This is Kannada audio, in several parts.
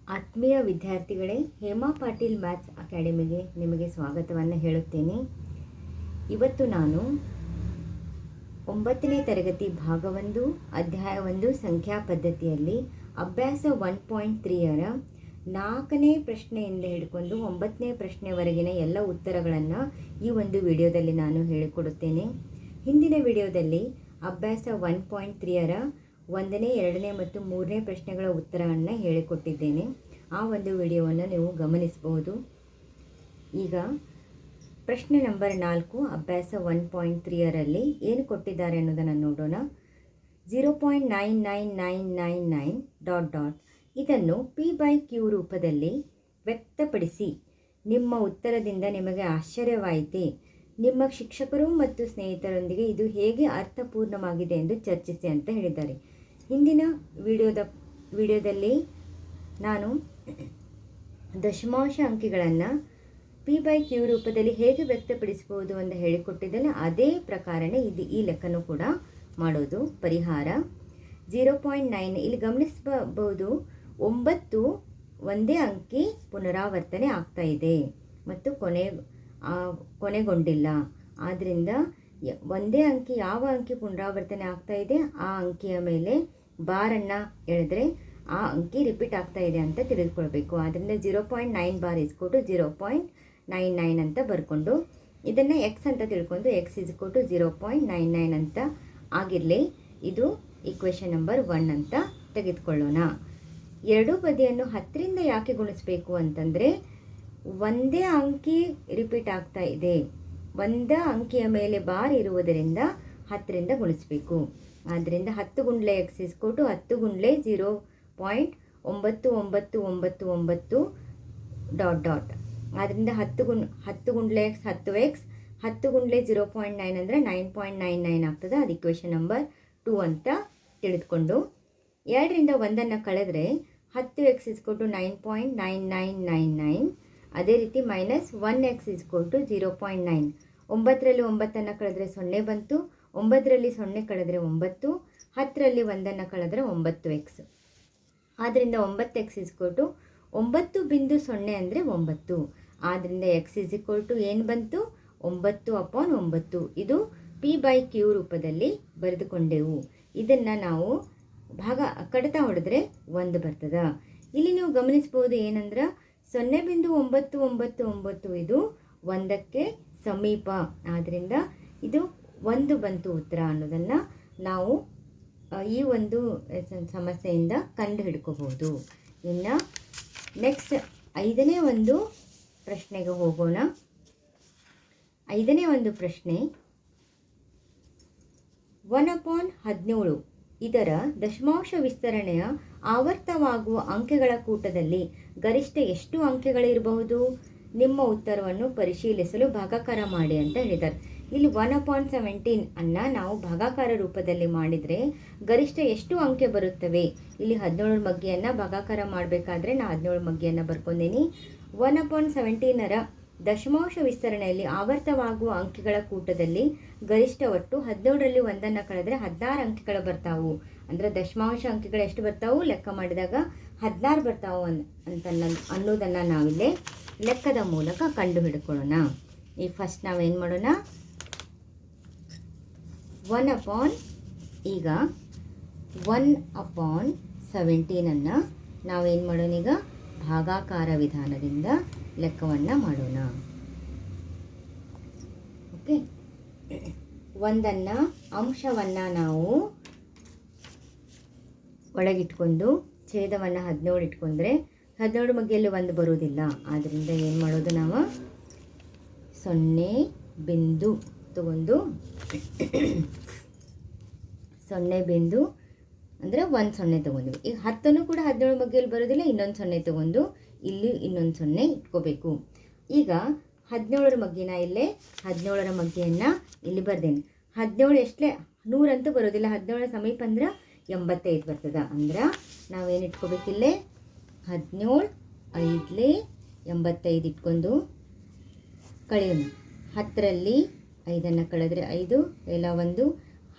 ಆತ್ಮೀಯ ವಿದ್ಯಾರ್ಥಿಗಳೇ, ಹೇಮಾ ಪಾಟೀಲ್ ಮ್ಯಾಥ್ಸ್ ಅಕಾಡೆಮಿಗೆ ನಿಮಗೆ ಸ್ವಾಗತವನ್ನು ಹೇಳುತ್ತೇನೆ. ಇವತ್ತು ನಾನು 9ನೇ ತರಗತಿ ಭಾಗ 1 ಅಧ್ಯಾಯ 1 ಸಂಖ್ಯಾ ಪದ್ಧತಿಯಲ್ಲಿ ಅಭ್ಯಾಸ 1.3ರ 4ನೇ ಪ್ರಶ್ನೆಯಿಂದ ಹಿಡ್ಕೊಂಡು 9ನೇ ಪ್ರಶ್ನೆವರೆಗಿನ ಎಲ್ಲ ಉತ್ತರಗಳನ್ನು ಈ ಒಂದು ವಿಡಿಯೋದಲ್ಲಿ ನಾನು ಹೇಳಿಕೊಡುತ್ತೇನೆ. ಹಿಂದಿನ ವಿಡಿಯೋದಲ್ಲಿ ಅಭ್ಯಾಸ 1.3ರ 1ನೇ 2ನೇ ಮತ್ತು 3ನೇ ಪ್ರಶ್ನೆಗಳ ಉತ್ತರವನ್ನು ಹೇಳಿಕೊಟ್ಟಿದ್ದೇನೆ. ಆ ಒಂದು ವಿಡಿಯೋವನ್ನು ನೀವು ಗಮನಿಸಬಹುದು. ಈಗ ಪ್ರಶ್ನೆ ನಂಬರ್ 4 ಅಭ್ಯಾಸ 1.3ರಲ್ಲಿ ಏನು ಕೊಟ್ಟಿದ್ದಾರೆ ಅನ್ನೋದನ್ನು ನೋಡೋಣ. 0.99999 ... ಇದನ್ನು P/Q ರೂಪದಲ್ಲಿ ವ್ಯಕ್ತಪಡಿಸಿ. ನಿಮ್ಮ ಉತ್ತರದಿಂದ ನಿಮಗೆ ಆಶ್ಚರ್ಯವಾಯಿತೆ? ನಿಮ್ಮ ಶಿಕ್ಷಕರು ಮತ್ತು ಸ್ನೇಹಿತರೊಂದಿಗೆ ಇದು ಹೇಗೆ ಅರ್ಥಪೂರ್ಣವಾಗಿದೆ ಎಂದು ಚರ್ಚಿಸಿ ಅಂತ ಹೇಳಿದ್ದಾರೆ. ಹಿಂದಿನ ವಿಡಿಯೋದಲ್ಲಿ ನಾನು ದಶಮಾಂಶ ಅಂಕಿಗಳನ್ನು P/Q ರೂಪದಲ್ಲಿ ಹೇಗೆ ವ್ಯಕ್ತಪಡಿಸಬಹುದು ಅಂತ ಹೇಳಿಕೊಟ್ಟಿದ್ದಲ್ಲ, ಅದೇ ಪ್ರಕಾರನೇ ಈ ಲೆಕ್ಕನೂ ಕೂಡ ಮಾಡೋದು. ಪರಿಹಾರ 0.9 ಇಲ್ಲಿ ಗಮನಿಸಬಹುದು. 9 ಒಂದೇ ಅಂಕಿ ಪುನರಾವರ್ತನೆ ಆಗ್ತಾ ಇದೆ ಮತ್ತು ಕೊನೆಗೊಂಡಿಲ್ಲ. ಆದ್ದರಿಂದ ಒಂದೇ ಅಂಕಿ ಯಾವ ಅಂಕಿ ಪುನರಾವರ್ತನೆ ಆಗ್ತಾ ಇದೆ ಆ ಅಂಕಿಯ ಮೇಲೆ ಬಾರನ್ನು ಎಳೆದ್ರೆ ಆ ಅಂಕಿ ರಿಪೀಟ್ ಆಗ್ತಾ ಇದೆ ಅಂತ ತಿಳಿದುಕೊಳ್ಬೇಕು. ಆದ್ದರಿಂದ 0.9 ಬಾರ್ ಇಸ್ಕೊಟ್ಟು 0.99 ಅಂತ ಬರ್ಕೊಂಡು ಇದನ್ನು ಎಕ್ಸ್ ಅಂತ ತಿಳ್ಕೊಂಡು ಎಕ್ಸ್ ಇಸ್ಕೊಟ್ಟು 0.99 ಅಂತ ಆಗಿರಲಿ. ಇದು ಈಕ್ವೇಷನ್ ನಂಬರ್ 1 ಅಂತ ತೆಗೆದುಕೊಳ್ಳೋಣ. ಎರಡೂ ಬದಿಯನ್ನು 10ರಿಂದ ಯಾಕೆ ಗುಣಿಸಬೇಕು ಅಂತಂದರೆ ಒಂದೇ ಅಂಕಿ ರಿಪೀಟ್ ಆಗ್ತಾ ಇದೆ. ಒಂದೇ ಅಂಕಿಯ ಮೇಲೆ ಬಾರ್ ಇರುವುದರಿಂದ 10ರಿಂದ ಗುಣಿಸಬೇಕು. ಆದ್ದರಿಂದ 10 ಗುಂಡ್ಲೆ ಎಕ್ಸ್ ಇಸ್ಕೊಟ್ಟು 10 ಗುಂಡ್ಲೆ 0.9999 ... ಆದ್ದರಿಂದ 10 ಗುಂಡ್ಲೆ ಎಕ್ಸ್ 10x, 10 ಗುಂಡ್ಲೆ 0.9 ಅಂದರೆ 9.99 ಆಗ್ತದೆ. ಅದು ಈಕ್ವೇಷನ್ ನಂಬರ್ 2 ಅಂತ ತಿಳಿದುಕೊಂಡು 2ರಿಂದ 1 ಕಳೆದ್ರೆ 10x ಇಸ್ಕೊಟ್ಟು 9.9999. ಅದೇ ರೀತಿ ಮೈನಸ್ 1x ಇಸ್ಕೊಟ್ಟು 0.9. 9ರಲ್ಲಿ 9 ಕಳೆದ್ರೆ 0 ಬಂತು. 9ರಲ್ಲಿ 0 ಕಳೆದ್ರೆ 9. 10ರಲ್ಲಿ 1 ಕಳೆದ್ರೆ 9x. ಆದ್ದರಿಂದ 9x ಇಸ್ಕೊಟ್ಟು 9.0 ಅಂದರೆ 9. ಆದ್ದರಿಂದ ಎಕ್ಸ್ ಇಸ್ಕೊಟ್ಟು ಏನು ಬಂತು? 9/9. ಇದು P/Q ರೂಪದಲ್ಲಿ ಬರೆದುಕೊಂಡೆವು. ಇದನ್ನು ನಾವು ಕಡಿತ ಹೊಡೆದ್ರೆ 1 ಬರ್ತದೆ. ಇಲ್ಲಿ ನೀವು ಗಮನಿಸ್ಬೋದು ಏನಂದ್ರೆ 0.999 ಇದು 1ಕ್ಕೆ ಸಮೀಪ. ಆದ್ದರಿಂದ ಇದು 1 ಬಂತು ಉತ್ತರ ಅನ್ನೋದನ್ನು ನಾವು ಈ ಒಂದು ಸಮಸ್ಯೆಯಿಂದ ಕಂಡು ಹಿಡ್ಕೋಬಹುದು. ಇನ್ನು ನೆಕ್ಸ್ಟ್ 5ನೇ ಒಂದು ಪ್ರಶ್ನೆಗೆ ಹೋಗೋಣ. 5ನೇ ಒಂದು ಪ್ರಶ್ನೆ 1/17 ಇದರ ದಶಮಾಂಶ ವಿಸ್ತರಣೆಯ ಆವರ್ತವಾಗುವ ಅಂಕೆಗಳ ಕೂಟದಲ್ಲಿ ಗರಿಷ್ಠ ಎಷ್ಟು ಅಂಕೆಗಳಿರಬಹುದು? ನಿಮ್ಮ ಉತ್ತರವನ್ನು ಪರಿಶೀಲಿಸಲು ಭಾಗಾಕಾರ ಮಾಡಿ ಅಂತ ಹೇಳಿದ್ದಾರೆ. ಇಲ್ಲಿ 1/17 ಅನ್ನು ನಾವು ಭಾಗಾಕಾರ ರೂಪದಲ್ಲಿ ಮಾಡಿದರೆ ಗರಿಷ್ಠ ಎಷ್ಟು ಅಂಕೆ ಬರುತ್ತವೆ? ಇಲ್ಲಿ 17 ಮಗ್ಗಿಯನ್ನು ಭಾಗಾಕಾರ ಮಾಡಬೇಕಾದ್ರೆ ನಾನು 17 ಮಗ್ಗಿಯನ್ನು ಬರ್ಕೊಂಡೀನಿ. 1/17ರ ದಶಮಾಂಶ ವಿಸ್ತರಣೆಯಲ್ಲಿ ಆವರ್ತವಾಗುವ ಅಂಕೆಗಳ ಕೂಟದಲ್ಲಿ ಗರಿಷ್ಠ ಒಟ್ಟು 17ರಲ್ಲಿ 1 ಕಳೆದ್ರೆ 16 ಅಂಕೆಗಳು ಬರ್ತಾವು. ಅಂದರೆ ದಶಮಾಂಶ ಅಂಕೆಗಳು ಎಷ್ಟು ಬರ್ತಾವು ಲೆಕ್ಕ ಮಾಡಿದಾಗ 16 ಬರ್ತಾವು ಅನ್ನೋದನ್ನು ನಾವಿಲ್ಲಿ ಲೆಕ್ಕದ ಮೂಲಕ ಕಂಡು ಹಿಡ್ಕೊಳ್ಳೋಣ. ಈ ಫಸ್ಟ್ ನಾವೇನು ಮಾಡೋಣ, ಈಗ 1/17 ನಾವೇನು ಮಾಡೋಣ, ಈಗ ಭಾಗಾಕಾರ ವಿಧಾನದಿಂದ ಲೆಕ್ಕವನ್ನು ಮಾಡೋಣ. ಓಕೆ, 1 ಅಂಶವನ್ನು ನಾವು ಒಳಗಿಟ್ಕೊಂಡು ಛೇದವನ್ನು 17 ಇಟ್ಕೊಂಡ್ರೆ 17 ಮಗ್ಗಿಯಲ್ಲಿ 1 ಬರುವುದಿಲ್ಲ. ಆದ್ದರಿಂದ ಏನು ಮಾಡೋದು, ನಾವು 0 ಬಿಂದು ತಗೊಂಡು 0 ಬಿಂದು ಅಂದರೆ 1 0 ತೊಗೊಂಡ್ವಿ. ಈಗ 10 ಕೂಡ 17 ಮಗ್ಗಿಯಲ್ಲಿ ಬರೋದಿಲ್ಲ. ಇನ್ನೊಂದು 0 ತೊಗೊಂಡು ಇಲ್ಲಿ ಇನ್ನೊಂದು 0 ಇಟ್ಕೋಬೇಕು. ಈಗ 17ರ ಮಗ್ಗಿನ ಇಲ್ಲೇ 17ರ ಮಗ್ಗಿಯನ್ನು ಇಲ್ಲಿ ಬರ್ದೇನೆ. 17 ಎಷ್ಟಲೇ 100 ಅಂತೂ ಬರೋದಿಲ್ಲ. 17ರ ಸಮೀಪ ಅಂದ್ರೆ 85 ಬರ್ತದೆ. ಅಂದ್ರೆ ನಾವೇನು ಇಟ್ಕೋಬೇಕಿಲ್ಲೇ 17 5 85 ಇಟ್ಕೊಂಡು ಕಳೆಯೋಣ. 10ರಲ್ಲಿ 5 ಕಳೆದ್ರೆ 5 ಎಲ್ಲ 1.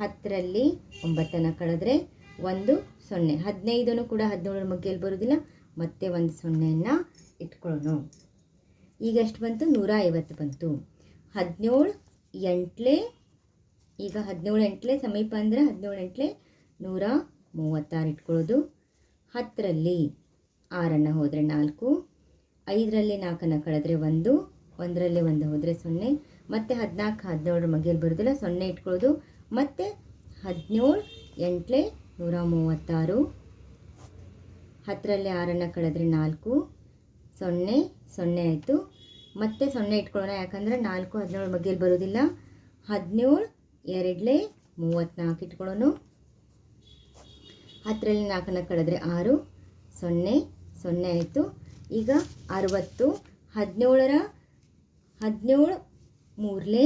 10ರಲ್ಲಿ 9 ಕಳೆದ್ರೆ 1 0. 15 ಕೂಡ 17ರ ಮಗ್ಗಿಯಲ್ಲಿ ಬರೋದಿಲ್ಲ. ಮತ್ತೆ ಒಂದು ಸೊನ್ನೆಯನ್ನು ಇಟ್ಕೊಳ್ಳೋಣ. ಈಗ ಎಷ್ಟು ಬಂತು? 150 ಬಂತು. 17 ಎಂಟ್ಲೆ, ಈಗ 17 ಎಂಟ್ಲೆ ಸಮೀಪ ಅಂದರೆ 17 ಎಂಟ್ಲೆ 136 ಇಟ್ಕೊಳ್ಳೋದು. 10ರಲ್ಲಿ 6 ಹೋದರೆ 4, 5ರಲ್ಲಿ 4 ಕಳೆದ್ರೆ 1, 1ರಲ್ಲಿ 1 ಹೋದರೆ 0, ಮತ್ತು 14 17 ಮಗೆಯಲ್ಲಿ ಬರೋದಿಲ್ಲ, 0 ಇಟ್ಕೊಳ್ಳೋದು. ಮತ್ತು 17 ಎಂಟ್ಲೆ 136, 10ರಲ್ಲಿ 6 ಕಳೆದ್ರೆ 4, 0 0 ಆಯಿತು. ಮತ್ತೆ 0 ಇಟ್ಕೊಳ್ಳೋಣ, ಯಾಕಂದರೆ 4 17 ಮಗೆಯಲ್ಲಿ ಬರೋದಿಲ್ಲ. 17 2ಲೆ 34 ಇಟ್ಕೊಳ್ಳೋಣ. 10ರಲ್ಲಿ 4 ಕಳೆದ್ರೆ 6, 0 0 ಆಯಿತು. ಈಗ 60, 17 3ಲೆ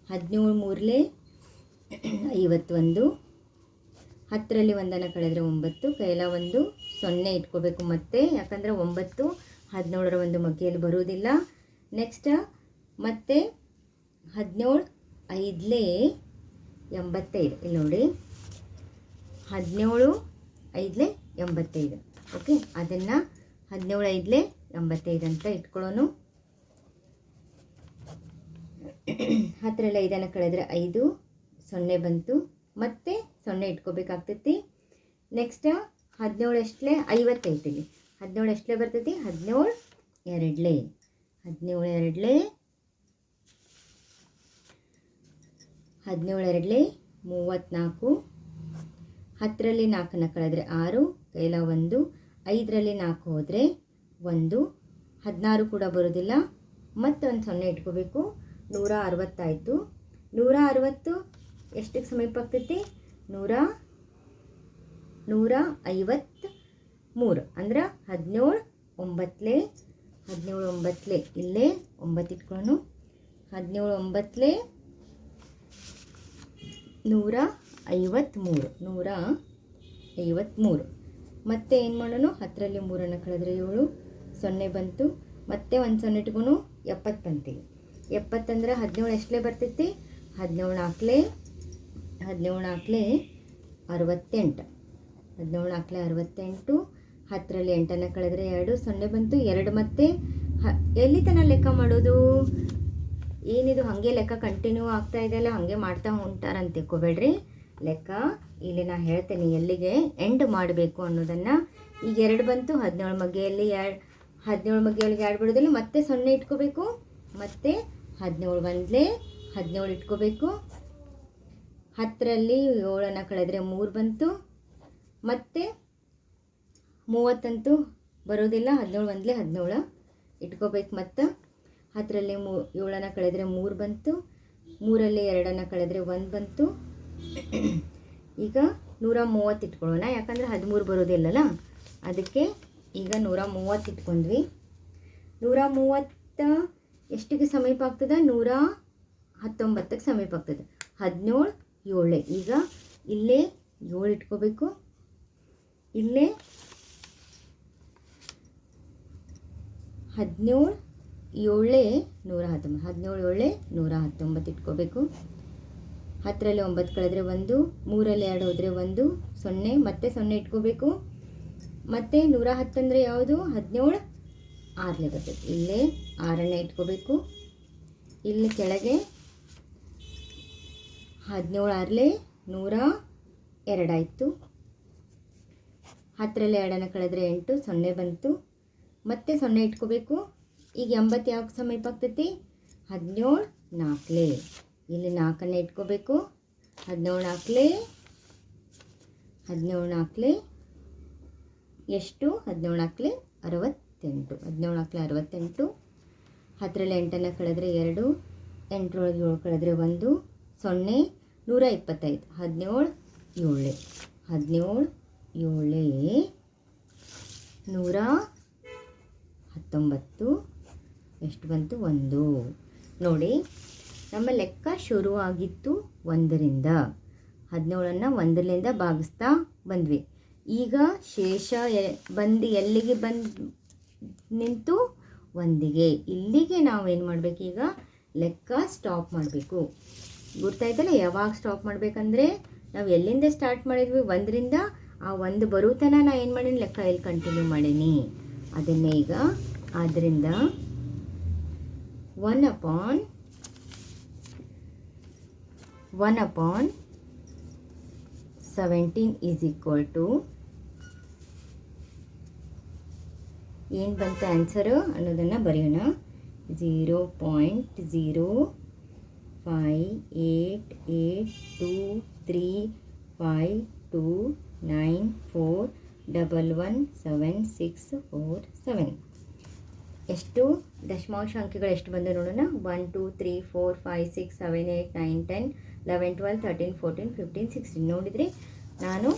51, 10ರಲ್ಲಿ 1 ಕಳೆದ್ರೆ 9, ಕೈಲ 1 0 ಇಟ್ಕೋಬೇಕು ಮತ್ತೆ, ಯಾಕಂದರೆ 9 17ರ 1 ಮಗ್ಗಿಯಲ್ಲಿ ಬರುವುದಿಲ್ಲ. ನೆಕ್ಸ್ಟ್ ಮತ್ತೆ 17 5ಲೆ 85, ಇಲ್ಲಿ ನೋಡಿ 17 5ಲೆ 85. ಓಕೆ, ಅದನ್ನು 17 5ಲೆ 85 ಅಂತ ಇಟ್ಕೊಳ್ಳೋಣ. 10ರಲ್ಲಿ 5 ಕಳೆದ್ರೆ 5, 0 ಬಂತು. ಮತ್ತೆ 0 ಇಟ್ಕೋಬೇಕಾಗ್ತೈತಿ. ನೆಕ್ಸ್ಟ್ 17 ಎಷ್ಟಲೆ 55, ಇಲ್ಲಿ 17 ಎಷ್ಟಲೆ ಬರ್ತೈತಿ? 17 2ಲೆ 34, 10ರಲ್ಲಿ 4 ಕಳೆದ್ರೆ 6, ಕೈಲ 1, 5ರಲ್ಲಿ 4 ಹೋದರೆ 1, 16 ಕೂಡ ಬರೋದಿಲ್ಲ. ಮತ್ತು ಒಂದು 0 ಇಟ್ಕೋಬೇಕು. 160 ಆಯಿತು. 160 ಎಷ್ಟಕ್ಕೆ ಸಮೀಪ ಆಗ್ತೈತಿ? 153, ಅಂದ್ರೆ 17 9ಲೆ ಇಲ್ಲೇ 9 ಇಟ್ಕೊಳ್ಳೋಣ. 17 9ಲೆ 153. ಮತ್ತೆ ಏನು ಮಾಡೋಣ? 10ರಲ್ಲಿ 3 ಕಳೆದ್ರೆ 7, 0 ಬಂತು. ಮತ್ತೆ ಒಂದು 0 ಇಟ್ಕೊಂಡು 70 ಬಂತೀವಿ. 70 ಅಂದರೆ 17 ಎಷ್ಟಲೇ ಬರ್ತೈತಿ? 17 4ಲೆ 68, 17 4ಲೆ 68. 10ರಲ್ಲಿ 8 ಕಳೆದ್ರೆ 2, 0 ಬಂತು. 2 ಮತ್ತೆ ಎಲ್ಲಿ ತನಕ ಲೆಕ್ಕ ಮಾಡೋದು? ಏನಿದು ಹಾಗೆ ಲೆಕ್ಕ ಕಂಟಿನ್ಯೂ ಆಗ್ತಾ ಇದೆಯಲ್ಲ, ಹಾಗೆ ಮಾಡ್ತಾ ಹೊಂಟಾರಂತ ತಿಳ್ಕೊಬೇಡ್ರಿ. ಲೆಕ್ಕ ಇಲ್ಲಿ ನಾನು ಹೇಳ್ತೇನೆ ಎಲ್ಲಿಗೆ ಎಂಡ್ ಮಾಡಬೇಕು ಅನ್ನೋದನ್ನು. ಈಗ 2 ಬಂತು, 17 ಮಗ್ಗೆಯಲ್ಲಿ 17 ಮಗ್ಗೆಯೊಳಗೆ 2 ಬಿಡೋದಿಲ್ಲ. ಮತ್ತೆ 0 ಇಟ್ಕೋಬೇಕು. ಮತ್ತೆ 17 1ಲೆ 17 ಇಟ್ಕೋಬೇಕು. 10ರಲ್ಲಿ 7 ಕಳೆದ್ರೆ 3 ಬಂತು. ಮತ್ತು 30 ಅಂತೂ ಬರೋದಿಲ್ಲ. 17 1ಲೆ 17 ಇಟ್ಕೋಬೇಕು. ಮತ್ತು 10ರಲ್ಲಿ 7 ಕಳೆದ್ರೆ 3 ಬಂತು. 3ರಲ್ಲಿ 2 ಕಳೆದ್ರೆ 1 ಬಂತು. ಈಗ 130 ಇಟ್ಕೊಳ್ಳೋಣ, ಯಾಕಂದರೆ 13 ಬರೋದಿಲ್ಲಲ್ಲ, ಅದಕ್ಕೆ ಈಗ 130 ಇಟ್ಕೊಂಡ್ವಿ. 130 ಎಷ್ಟಿಗೆ ಸಮೀಪ ಆಗ್ತದೆ? 119ಕ್ಕೆ ಸಮೀಪ ಆಗ್ತದೆ. 17 7. ಈಗ ಇಲ್ಲೇ 7 ಇಟ್ಕೋಬೇಕು. ಇಲ್ಲೇ 17 7 119, 17 7 119 ಇಟ್ಕೋಬೇಕು. 10ರಲ್ಲಿ 9 ಕಳೆದ್ರೆ 1, 3ರಲ್ಲಿ 2 ಹೋದರೆ 1, 0 ಮತ್ತೆ 0 ಇಟ್ಕೋಬೇಕು. ಮತ್ತು 110 ಅಂದರೆ ಯಾವುದು? 17 6ಲೆ ಬರ್ತದೆ. ಇಲ್ಲೇ 6ನೇ ಇಟ್ಕೋಬೇಕು. ಇಲ್ಲಿ ಕೆಳಗೆ 17 6ಲೆ 102 ಆಯಿತು. 10ರಲ್ಲಿ 2 ಕಳೆದ್ರೆ 8, 0 ಬಂತು. ಮತ್ತೆ 0 ಇಟ್ಕೋಬೇಕು. ಈಗ 80 ಯಾವ ಸಮೀಪ ಆಗ್ತೈತಿ? 17 4ಲೆ, ಇಲ್ಲಿ 4ನೇ ಇಟ್ಕೋಬೇಕು. 17 4ಲೆ ಎಷ್ಟು? 17 4ಲೆ 68, 17 4ಲೆ 68. 10ರಲ್ಲಿ 8 ಕಳೆದ್ರೆ 2, 8ರೊಳಗೆ 7 ಕಳೆದ್ರೆ 1, 0 125. 17 7 119 ಎಷ್ಟು ಬಂತು? 1. ನೋಡಿ, ನಮ್ಮ ಲೆಕ್ಕ ಶುರುವಾಗಿತ್ತು 1ರಿಂದ. 17ನ್ನು 1ರಿಂದ ಭಾಗಿಸ್ತಾ ಬಂದ್ವಿ. ಈಗ ಶೇಷ ಬಂದು ಎಲ್ಲಿಗೆ ನಿಂತು? 1ಗೆ. ಇಲ್ಲಿಗೆ ನಾವೇನು ಮಾಡಬೇಕು? ಈಗ ಲೆಕ್ಕ ಸ್ಟಾಪ್ ಮಾಡಬೇಕು. ಗೊತ್ತಾಯ್ತಲ್ಲ ಯಾವಾಗ ಸ್ಟಾಪ್ ಮಾಡಬೇಕಂದ್ರೆ, ನಾವು ಎಲ್ಲಿಂದ ಸ್ಟಾರ್ಟ್ ಮಾಡಿದ್ವಿ? 1ರಿಂದ ಆ ಒಂದು ಬರೋ ತನಕ ನಾನು ಏನು ಮಾಡೀನಿ, ಲೆಕ್ಕ ಇಲ್ಲಿ ಕಂಟಿನ್ಯೂ ಮಾಡೀನಿ. ಅದನ್ನೇ ಈಗ ಆದ್ದರಿಂದ 1/17 ಈಸ್ ಈಕ್ವಲ್ ಟು ಏನು ಬಂತ ಆನ್ಸರು ಅನ್ನೋದನ್ನು ಬರೆಯೋಣ. 0.08823529411767. ಎಷ್ಟು ದಶಮಾಂಶ ಅಂಕೆಗಳು ಎಷ್ಟು ಬಂದು ನೋಡೋಣ. 1 2 3 4 5 6 7 8 9 10 11 12 13 14 15 16. ನೋಡಿದರೆ ನಾನು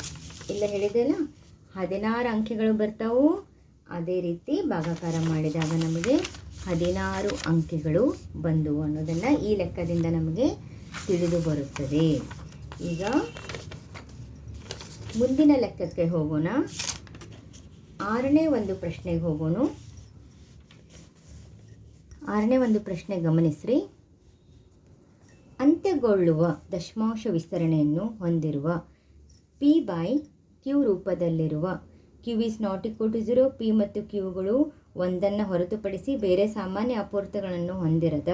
ಇಲ್ಲ ಹೇಳಿದೆಲ್ಲ 16 ಅಂಕೆಗಳು ಬರ್ತಾವು. ಅದೇ ರೀತಿ ಭಾಗಾಕಾರ ಮಾಡಿದಾಗ ನಮಗೆ 16 ಅಂಕೆಗಳು ಬಂದವು ಅನ್ನೋದನ್ನು ಈ ಲೆಕ್ಕದಿಂದ ನಮಗೆ ತಿಳಿದು ಬರುತ್ತದೆ. ಈಗ ಮುಂದಿನ ಲೆಕ್ಕಕ್ಕೆ ಹೋಗೋಣ. 6ನೇ ಒಂದು ಪ್ರಶ್ನೆಗೆ ಹೋಗೋಣ. 6ನೇ ಒಂದು ಪ್ರಶ್ನೆ ಗಮನಿಸ್ರಿ. ಅಂತ್ಯಗೊಳ್ಳುವ ದಶಮಾಂಶ ವಿಸ್ತರಣೆಯನ್ನು ಹೊಂದಿರುವ P/Q ರೂಪದಲ್ಲಿರುವ Q is not equal to 0, P ಮತ್ತು Qಗಳು ಒಂದನ್ನು ಹೊರತುಪಡಿಸಿ ಬೇರೆ ಸಾಮಾನ್ಯ ಅಪೂರ್ತಗಳನ್ನು ಹೊಂದಿರದ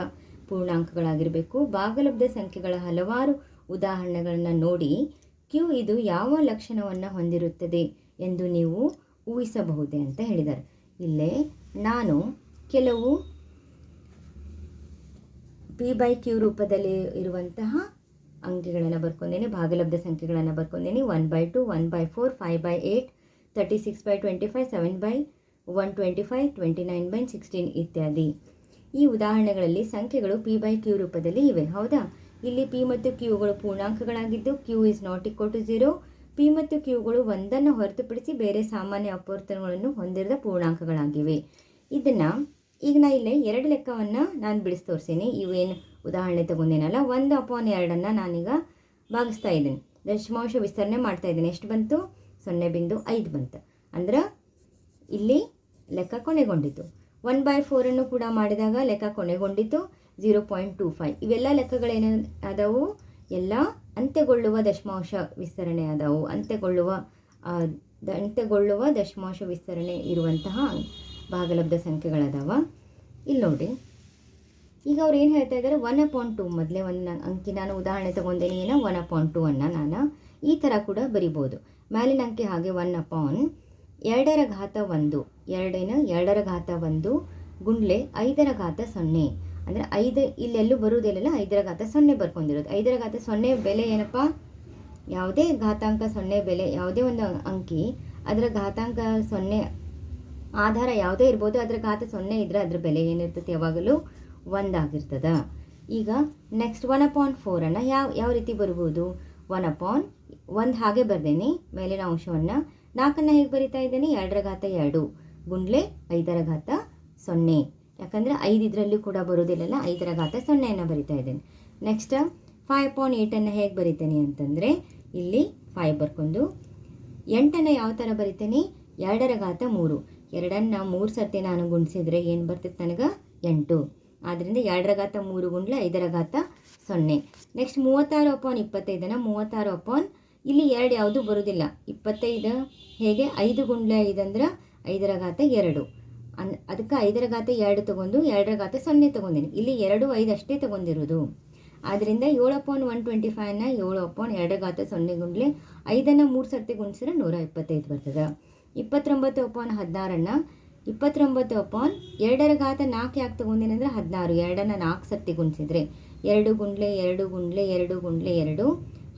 ಪೂರ್ಣಾಂಕಗಳಾಗಿರಬೇಕು. ಭಾಗಲಬ್ಧ ಸಂಖ್ಯೆಗಳ ಹಲವಾರು ಉದಾಹರಣೆಗಳನ್ನು ನೋಡಿ Q ಇದು ಯಾವ ಲಕ್ಷಣವನ್ನು ಹೊಂದಿರುತ್ತದೆ ಎಂದು ನೀವು ಊಹಿಸಬಹುದೇ ಅಂತ ಹೇಳಿದ್ದಾರೆ. ಇಲ್ಲೇ ನಾನು ಕೆಲವು P/Q ರೂಪದಲ್ಲಿ ಇರುವಂತಹ ಅಂಕೆಗಳನ್ನು ಬರ್ಕೊಂಡೇನೆ, ಭಾಗಲಬ್ಧ ಸಂಖ್ಯೆಗಳನ್ನು ಬರ್ಕೊಂಡೇನೆ. 1/2, 1/4, 5/8, 36/25, 7/125, 29/16 ಇತ್ಯಾದಿ. ಈ ಉದಾಹರಣೆಗಳಲ್ಲಿ ಸಂಖ್ಯೆಗಳು P/Q ರೂಪದಲ್ಲಿ ಇವೆ. ಹೌದಾ? ಇಲ್ಲಿ P ಮತ್ತು Qಗಳು ಪೂರ್ಣಾಂಕಗಳಾಗಿದ್ದು Q is not equal to 0, P ಮತ್ತು Qಗಳು ಒಂದನ್ನು ಹೊರತುಪಡಿಸಿ ಬೇರೆ ಸಾಮಾನ್ಯ ಅಪೂರ್ತಗಳನ್ನು ಹೊಂದಿರದ ಪೂರ್ಣಾಂಕಗಳಾಗಿವೆ. ಇದನ್ನು ಈಗ ನಾ ಇಲ್ಲೇ 2 ಲೆಕ್ಕವನ್ನು ನಾನು ಬಿಡಿಸಿ ತೋರಿಸೀನಿ. ಇವೇನು ಉದಾಹರಣೆ ತಗೊಂಡೇನಲ್ಲ, 1/2 ನಾನೀಗ ಭಾಗಿಸ್ತಾ ಇದ್ದೀನಿ, ದಶಮಾಂಶ ವಿಸ್ತರಣೆ ಮಾಡ್ತಾ ಇದ್ದೀನಿ. ಎಷ್ಟು ಬಂತು? 0.5 ಬಂತು. ಅಂದ್ರೆ ಇಲ್ಲಿ ಲೆಕ್ಕ ಕೊನೆಗೊಂಡಿತು. 1/4 ಕೂಡ ಮಾಡಿದಾಗ ಲೆಕ್ಕ ಕೊನೆಗೊಂಡಿತು 0.25. ಇವೆಲ್ಲ ಲೆಕ್ಕಗಳೇನು ಆದವು? ಎಲ್ಲ ಅಂತ್ಯಗೊಳ್ಳುವ ದಶಮಾಂಶ ವಿಸ್ತರಣೆ ಆದವು. ಅಂತ್ಯಗೊಳ್ಳುವ ದಶಮಾಂಶ ವಿಸ್ತರಣೆ ಇರುವಂತಹ ಭಾಗಲಬ್ಧ ಸಂಖ್ಯೆಗಳದಾವ. ಇಲ್ಲಿ ನೋಡಿ, ಈಗ ಅವ್ರು ಏನು ಹೇಳ್ತಾ ಇದ್ದಾರೆ, 1/2 ಮೊದಲೇ ಒಂದು ಅಂಕಿ ನಾನು ಉದಾಹರಣೆ ತೊಗೊಂಡೇನೆ. ಏನೋ 1/2 ನಾನು ಈ ಥರ ಕೂಡ ಬರಿಬೋದು. ಮೇಲಿನ ಅಂಕೆ ಹಾಗೆ 1/2 2/1 ಗುಂಡ್ಲೆ 5/0. ಅಂದರೆ 5 ಇಲ್ಲೆಲ್ಲೂ ಬರುವುದಿಲ್ಲ, 5/0 ಬರ್ಕೊಂಡಿರೋದು. 5/0 ಬೆಲೆ ಏನಪ್ಪ? ಯಾವುದೇ ಘಾತಾಂಕ 0 ಬೆಲೆ, ಯಾವುದೇ ಒಂದು ಅಂಕಿ ಅದರ ಘಾತಾಂಕ 0 ಆಧಾರ ಯಾವುದೇ ಇರ್ಬೋದು, ಅದರ ಘಾತ 0 ಇದ್ದರೆ ಅದ್ರ ಬೆಲೆ ಏನಿರ್ತದೆ? ಯಾವಾಗಲೂ 1 ಆಗಿರ್ತದೆ. ಈಗ ನೆಕ್ಸ್ಟ್ 1/4 ಯಾವ ರೀತಿ ಬರ್ಬೋದು? 1/1 ಹಾಗೆ ಬರ್ದೇನೆ ಮೇಲಿನ ಅಂಶವನ್ನು. 4 ಹೇಗೆ ಬರಿತಾ ಇದ್ದೇನೆ? 2/2 ಗುಂಡ್ಲೆ 5/0. ಯಾಕಂದರೆ 5 ಇದರಲ್ಲಿ ಕೂಡ ಬರೋದಿಲ್ಲ, 5/0 ಬರಿತಾ ಇದ್ದೇನೆ. ನೆಕ್ಸ್ಟ್ 5/8 ಹೇಗೆ ಬರಿತೇನೆ ಅಂತಂದರೆ, ಇಲ್ಲಿ 5 ಬರ್ಕೊಂಡು 8 ಯಾವ ಥರ ಬರಿತೇನೆ? 2/3. 2ನ್ನು 3 ಸರ್ತಿ ನಾನು ಗುಣಿಸಿದರೆ ಏನು ಬರ್ತೈತೆ ನನಗೆ? 8. ಆದ್ದರಿಂದ 2/3 ಗುಂಡ್ಲೆ 5/0. ನೆಕ್ಸ್ಟ್ 36/25. 36 ಇಲ್ಲಿ 2 ಯಾವುದೂ ಬರೋದಿಲ್ಲ. 25 ಹೇಗೆ? 5 ಗುಂಡ್ಲೆ 5 ಅಂದ್ರೆ 5/2. ಅದಕ್ಕೆ 5/2 ತೊಗೊಂಡು 2/0 ತೊಗೊಂಡಿನಿ. ಇಲ್ಲಿ 2, 5 ಅಷ್ಟೇ ತೊಗೊಂಡಿರೋದು. ಆದ್ದರಿಂದ 7/125ನ 7/2 ಗುಂಡ್ಲೆ 5ನ್ನು 3 ಸರ್ತಿ ಗುಣಿಸಿದ್ರೆ 125 ಬರ್ತದೆ. 29/16ನ 29/2/4 ಯಾಕೆ ತೊಗೊಂಡಿನಿ ಅಂದರೆ 16. 2ನ್ನು 4 ಸರ್ತಿ ಗುಣಿಸಿದ್ರೆ 2 ಗುಂಡ್ಲೆ 2 ಗುಂಡ್ಲೆ 2 ಗುಂಡ್ಲೆ 2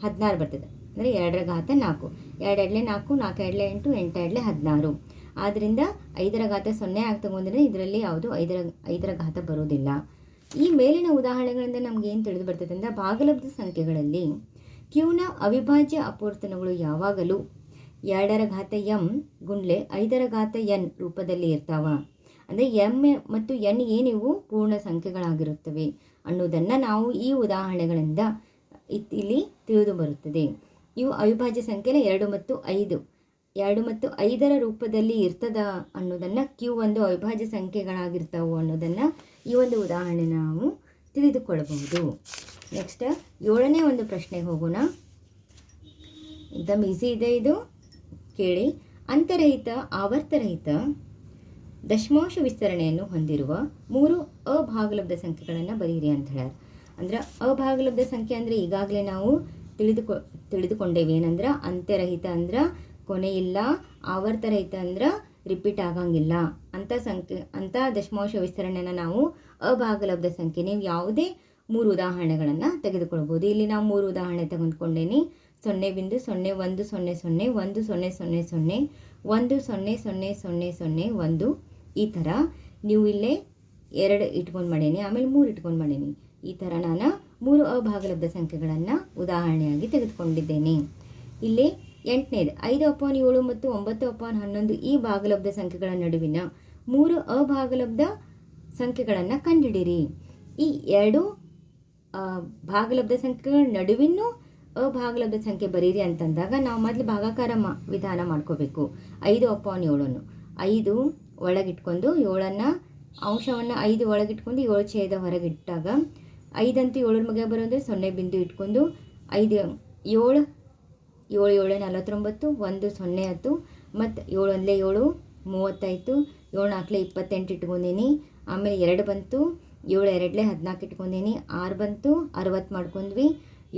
16 ಬರ್ತದೆ. ಅಂದರೆ 2/4. 2 4, 4 8, 8 16. ಆದ್ದರಿಂದ 5/0 ಯಾಕೆ ತೊಗೊಂಡಿದ್ರೆ ಇದರಲ್ಲಿ ಯಾವುದು 5/5 ಬರೋದಿಲ್ಲ. ಈ ಮೇಲಿನ ಉದಾಹರಣೆಗಳಿಂದ ನಮ್ಗೆ ಏನು ತಿಳಿದು ಬರ್ತದೆ ಅಂದರೆ, ಭಾಗಲಬ್ಧ ಸಂಖ್ಯೆಗಳಲ್ಲಿ Qನ ಅವಿಭಾಜ್ಯ ಅಪೂರ್ತನಗಳು ಯಾವಾಗಲೂ 2/m ಗುಂಡ್ಲೆ 5/n ರೂಪದಲ್ಲಿ ಇರ್ತಾವ. ಅಂದರೆ m ಮತ್ತು n ಏನಿವು ಪೂರ್ಣ ಸಂಖ್ಯೆಗಳಾಗಿರುತ್ತವೆ ಅನ್ನೋದನ್ನು ನಾವು ಈ ಉದಾಹರಣೆಗಳಿಂದ ಇಲ್ಲಿ ತಿಳಿದು ಬರುತ್ತದೆ. ಇವು ಅವಿಭಾಜ್ಯ ಸಂಖ್ಯೆಯಲ್ಲಿ 2 ಮತ್ತು 5 ರೂಪದಲ್ಲಿ ಇರ್ತದ ಅನ್ನೋದನ್ನು, Q ಒಂದು ಅವಿಭಾಜ್ಯ ಸಂಖ್ಯೆಗಳಾಗಿರ್ತಾವೆ ಅನ್ನೋದನ್ನು ಈ ಒಂದು ಉದಾಹರಣೆ ನಾವು ತಿಳಿದುಕೊಳ್ಳಬಹುದು. ನೆಕ್ಸ್ಟ್ 7ನೇ ಒಂದು ಪ್ರಶ್ನೆಗೆ ಹೋಗೋಣ. एकदम ಈಸಿ ಇದೆ ಇದು. ಕೇಳಿ. ಅಂತರಹಿತ ಆವರ್ತರಹಿತ ದಶಮಾಂಶ ವಿಸ್ತರಣೆಯನ್ನು ಹೊಂದಿರುವ 3 ಅಭಾಗಲಬ್ಧ ಸಂಖ್ಯೆಗಳನ್ನು ಬರೀರಿ ಅಂತ ಹೇಳ್ಯಾರ. ಅಂದ್ರೆ ಅಭಾಗಲಬ್ಧ ಸಂಖ್ಯೆ ಅಂದರೆ ಈಗಾಗಲೇ ನಾವು ತಿಳಿದುಕೊಂಡೇವೆ. ಏನಂದ್ರೆ ಅಂತ್ಯರಹಿತ ಅಂದ್ರೆ ಕೊನೆ ಇಲ್ಲ, ಆವರ್ತರಹಿತ ಅಂದ್ರೆ ರಿಪೀಟ್ ಆಗಂಗಿಲ್ಲ ಅಂಥ ದಶಮಾಂಶ ವಿಸ್ತರಣೆನ ನಾವು ಅಭಾಗಲಬ್ಧ ಸಂಖ್ಯೆ. ನೀವು ಯಾವುದೇ 3 ಉದಾಹರಣೆಗಳನ್ನು ತೆಗೆದುಕೊಳ್ಬೋದು. ಇಲ್ಲಿ ನಾವು 3 ಉದಾಹರಣೆ ತೆಗೆದುಕೊಂಡೇನಿ. 0.01101010100001 ಈ ಥರ ನೀವು ಇಲ್ಲೇ 2 ಇಟ್ಕೊಂಡು ಮಾಡೀನಿ, ಆಮೇಲೆ 3 ಇಟ್ಕೊಂಡು ಮಾಡೀನಿ. ಈ ಥರ ನಾನು 3 ಅಭಾಗಲಬ್ಧ ಸಂಖ್ಯೆಗಳನ್ನು ಉದಾಹರಣೆಯಾಗಿ ತೆಗೆದುಕೊಂಡಿದ್ದೇನೆ. ಇಲ್ಲಿ 8ನೇದು 5/7 ಮತ್ತು 9/11 ಈ ಭಾಗಲಬ್ಧ ಭಾಗಲಬ್ಧ ನಡುವಿನ 3 ಅಭಾಗಲಬ್ಧ ಸಂಖ್ಯೆಗಳನ್ನು ಕಂಡುಹಿಡಿಯಿರಿ. ಈ 2 ಭಾಗಲಬ್ಧ ಸಂಖ್ಯೆಗಳ ನಡುವಿನ ಅಭಾಗಲಬ್ಧ ಸಂಖ್ಯೆ ಬರೀರಿ ಅಂತಂದಾಗ ನಾವು ಮೊದಲು ಭಾಗಾಕಾರ ವಿಧಾನ ಮಾಡ್ಕೋಬೇಕು. 5/7 5 ಒಳಗಿಟ್ಕೊಂಡು 7 ಅಂಶವನ್ನು 5 ಒಳಗಿಟ್ಕೊಂಡು 7 ಛೇದ ಹೊರಗಿಟ್ಟಾಗ 5 ಅಂತೂ 7 ಮಗ ಬರೋದ್ರೆ 0 ಬಿಂದು ಇಟ್ಕೊಂಡು 5 7 7 7 49 1 0 10 ಮತ್ತು 7 1 7 35 7 4 28 ಇಟ್ಕೊಂಡೀನಿ. ಆಮೇಲೆ 2 ಬಂತು, 7 2 14 ಇಟ್ಕೊಂಡೀನಿ. 6 ಬಂತು 60 ಮಾಡ್ಕೊಂಡ್ವಿ.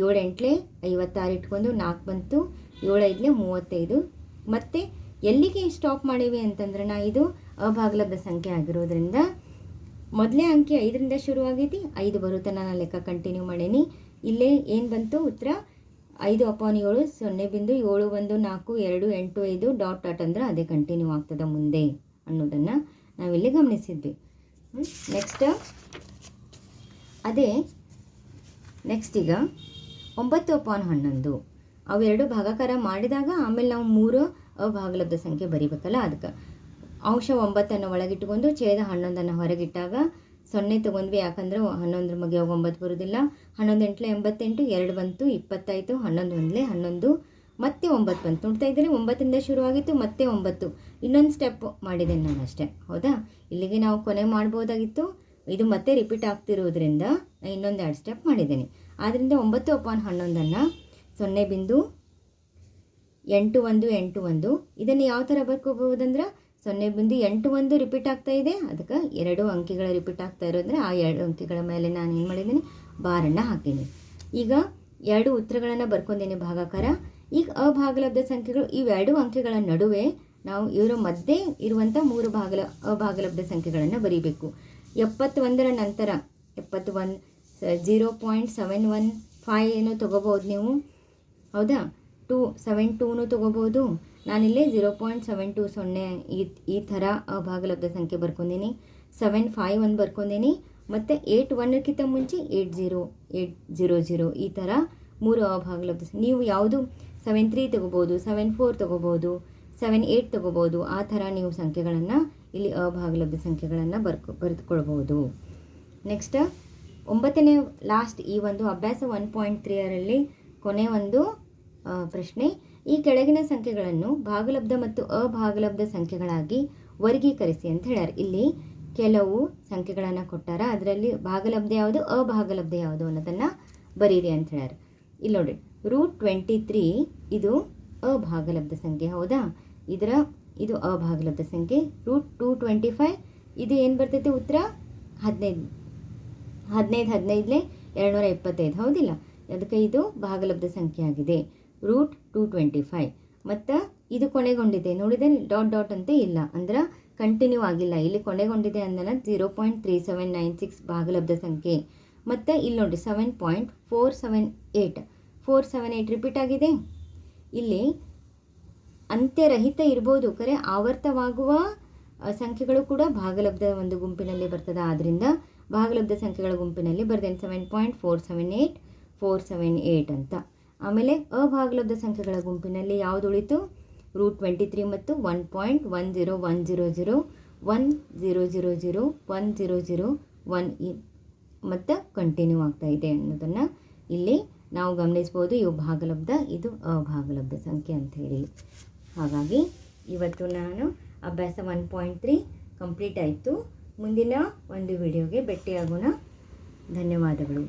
7 8 56 ಇಟ್ಕೊಂಡು 4 ಬಂತು. 7 5 35. ಮತ್ತು ಎಲ್ಲಿಗೆ ಸ್ಟಾಪ್ ಮಾಡೀವಿ ಅಂತಂದ್ರೆ ಇದು ಅಭಾಗಲಬ್ಧ ಸಂಖ್ಯೆ ಆಗಿರೋದ್ರಿಂದ ಮೊದಲೇ ಅಂಕಿ 5ರಿಂದ ಶುರುವಾಗೈತಿ, 5 ಬರುತ್ತೆ. ನಾನು ಲೆಕ್ಕ ಕಂಟಿನ್ಯೂ ಮಾಡೀನಿ. ಇಲ್ಲೇ ಏನು ಬಂತು ಉತ್ತರ 5/7 0.7142 ಡಾಟ್ ಅಂದ್ರೆ ಅದೇ ಕಂಟಿನ್ಯೂ ಆಗ್ತದೆ ಮುಂದೆ ಅನ್ನೋದನ್ನು ನಾವಿಲ್ಲಿ ಗಮನಿಸಿದ್ವಿ. ನೆಕ್ಸ್ಟ್ ಈಗ 9/11 ಅವೆರಡು ಭಾಗಾಕಾರ ಮಾಡಿದಾಗ ಆಮೇಲೆ ನಾವು 3 ಅಭಾಗಲಬ್ಧ ಸಂಖ್ಯೆ ಬರೀಬೇಕಲ್ಲ, ಅದಕ್ಕೆ ಅಂಶ 9 ಒಳಗಿಟ್ಕೊಂಡು ಛೇದ 11 ಹೊರಗಿಟ್ಟಾಗ 0 ತೊಗೊಂಡ್ವಿ. ಯಾಕಂದ್ರೆ 11 ಮಗೆ 9 ಬರೋದಿಲ್ಲ. 11 8 88 2 ಬಂತು 25 11 1 11 ಮತ್ತೆ 9 ಬಂತು. ನೋಡ್ತಾ ಇದ್ದೀನಿ 9ರಿಂದ ಶುರುವಾಗಿತ್ತು ಮತ್ತೆ 9. ಇನ್ನೊಂದು ಸ್ಟೆಪ್ ಮಾಡಿದ್ದೇನೆ ನಾನು ಅಷ್ಟೇ. ಹೌದಾ, ಇಲ್ಲಿಗೆ ನಾವು ಕೊನೆ ಮಾಡ್ಬೋದಾಗಿತ್ತು. ಇದು ಮತ್ತೆ ರಿಪೀಟ್ ಆಗ್ತಿರೋದ್ರಿಂದ ಇನ್ನೊಂದು 2 ಸ್ಟೆಪ್ ಮಾಡಿದ್ದೇನೆ. ಆದ್ದರಿಂದ 9/11 0.8181 ಇದನ್ನು ಯಾವ ಥರ ಬರ್ಕೋಬಹುದಂದ್ರೆ 0.81 ರಿಪೀಟ್ ಆಗ್ತಾ ಇದೆ, ಅದಕ್ಕೆ 2 ಅಂಕಿಗಳ ರಿಪೀಟ್ ಆಗ್ತಾ ಇರೋದ್ರೆ ಆ 2 ಅಂಕಿಗಳ ಮೇಲೆ ನಾನು ಏನು ಮಾಡಿದ್ದೀನಿ, ಬಾರನ್ನು ಹಾಕೀನಿ. ಈಗ 2 ಉತ್ತರಗಳನ್ನು ಬರ್ಕೊಂಡೇನೆ ಭಾಗಾಕಾರ. ಈಗ ಅಭಾಗಲಬ್ಧ ಸಂಖ್ಯೆಗಳು ಇವೆರಡು ಅಂಕಿಗಳ ನಡುವೆ ನಾವು ಇವರ ಮಧ್ಯೆ ಇರುವಂಥ 3 ಅಭಾಗಲಬ್ಧ ಸಂಖ್ಯೆಗಳನ್ನು ಬರೀಬೇಕು. 71ರ ನಂತರ 71 0.715 ಏನೋ ತೊಗೋಬೋದು ನೀವು. ಹೌದಾ, 272 ತೊಗೋಬೋದು. ನಾನಿಲ್ಲೇ 0.720 ಈ ಥರ ಅಭಾಗಲಬ್ಧ ಸಂಖ್ಯೆ ಬರ್ಕೊಂಡೀನಿ. 751 ಬರ್ಕೊಂಡೀನಿ. ಮತ್ತು 81ಕ್ಕಿಂತ ಮುಂಚೆ 80800 ಈ ಥರ 3 ಅಭಾಗಲಬ್ಧ. ನೀವು ಯಾವುದು 73 ತೊಗೋಬೋದು, 74 ತೊಗೋಬೋದು, 78 ತೊಗೋಬೋದು. ಆ ಥರ ನೀವು ಸಂಖ್ಯೆಗಳನ್ನು ಇಲ್ಲಿ ಅಭಾಗಲಬ್ಧ ಸಂಖ್ಯೆಗಳನ್ನು ಬರೆದುಕೊಳ್ಬೋದು. ನೆಕ್ಸ್ಟ್ 9ನೇ ಲಾಸ್ಟ್ ಈ ಒಂದು ಅಭ್ಯಾಸ 1.3ರಲ್ಲಿ ಕೊನೆ ಒಂದು ಪ್ರಶ್ನೆ. ಈ ಕೆಳಗಿನ ಸಂಖ್ಯೆಗಳನ್ನು ಭಾಗಲಬ್ಧ ಮತ್ತು ಅಭಾಗಲಬ್ಧ ಸಂಖ್ಯೆಗಳಾಗಿ ವರ್ಗೀಕರಿಸಿ ಅಂತ ಹೇಳ್ಯಾರ. ಇಲ್ಲಿ ಕೆಲವು ಸಂಖ್ಯೆಗಳನ್ನು ಕೊಟ್ಟಾರ, ಅದರಲ್ಲಿ ಭಾಗಲಬ್ಧ ಯಾವುದು ಅಭಾಗಲಬ್ಧ ಯಾವುದು ಅನ್ನೋದನ್ನು ಬರೀರಿ ಅಂತ ಹೇಳ್ಯಾರ. ಇಲ್ಲಿ ನೋಡಿ, √23 ಇದು ಅಭಾಗಲಬ್ಧ ಸಂಖ್ಯೆ. ಹೌದಾ, ಇದು ಅಭಾಗಲಬ್ಧ ಸಂಖ್ಯೆ. √225 ಇದು ಏನು ಬರ್ತೈತೆ ಉತ್ತರ 15 225 ಹೌದಿಲ್ಲ, ಅದಕ್ಕೆ ಇದು ಭಾಗಲಬ್ಧ ಸಂಖ್ಯೆ ಆಗಿದೆ √225. ಮತ್ತು ಇದು ಕೊನೆಗೊಂಡಿದೆ ನೋಡಿದೆ, ಡಾಟ್ ಅಂತ ಇಲ್ಲ ಅಂದ್ರೆ ಕಂಟಿನ್ಯೂ ಆಗಿಲ್ಲ. ಇಲ್ಲಿ ಕೊನೆಗೊಂಡಿದೆ ಅಂದ್ರೆ 0.3796 ಭಾಗಲಬ್ಧ ಸಂಖ್ಯೆ. ಮತ್ತು ಇಲ್ಲಿ ನೋಡಿ 7.478 ರಿಪೀಟ್ ಆಗಿದೆ. ಇಲ್ಲಿ ಅಂತ್ಯರಹಿತ ಇರ್ಬೋದು, ಕರೆ ಆವರ್ತವಾಗುವ ಸಂಖ್ಯೆಗಳು ಕೂಡ ಭಾಗಲಬ್ಧ ಒಂದು ಗುಂಪಿನಲ್ಲಿ ಬರ್ತದೆ. ಆದ್ದರಿಂದ ಭಾಗಲಬ್ಧ ಸಂಖ್ಯೆಗಳ ಗುಂಪಿನಲ್ಲಿ ಬರ್ದೇನೆ 7.478 ಅಂತ. ಆಮೇಲೆ ಅಭಾಗಲಬ್ಧ ಸಂಖ್ಯೆಗಳ ಗುಂಪಿನಲ್ಲಿ ಯಾವುದು ಉಳಿತು, √23 ಮತ್ತು 1.10100 1000 1001 ಮತ್ತು ಕಂಟಿನ್ಯೂ ಆಗ್ತಾ ಇದೆ ಅನ್ನೋದನ್ನು ಇಲ್ಲಿ ನಾವು ಗಮನಿಸ್ಬೋದು. ಇವು ಭಾಗಲಬ್ಧ, ಇದು ಅಭಾಗಲಬ್ಧ ಸಂಖ್ಯೆ ಅಂಥೇಳಿ. ಹಾಗಾಗಿ ಇವತ್ತು ನಾನು ಅಭ್ಯಾಸ 1.3 ಕಂಪ್ಲೀಟ್ ಆಯಿತು. ಮುಂದಿನ ಒಂದು ವಿಡಿಯೋಗೆ ಭೇಟಿಯಾಗೋಣ. ಧನ್ಯವಾದಗಳು.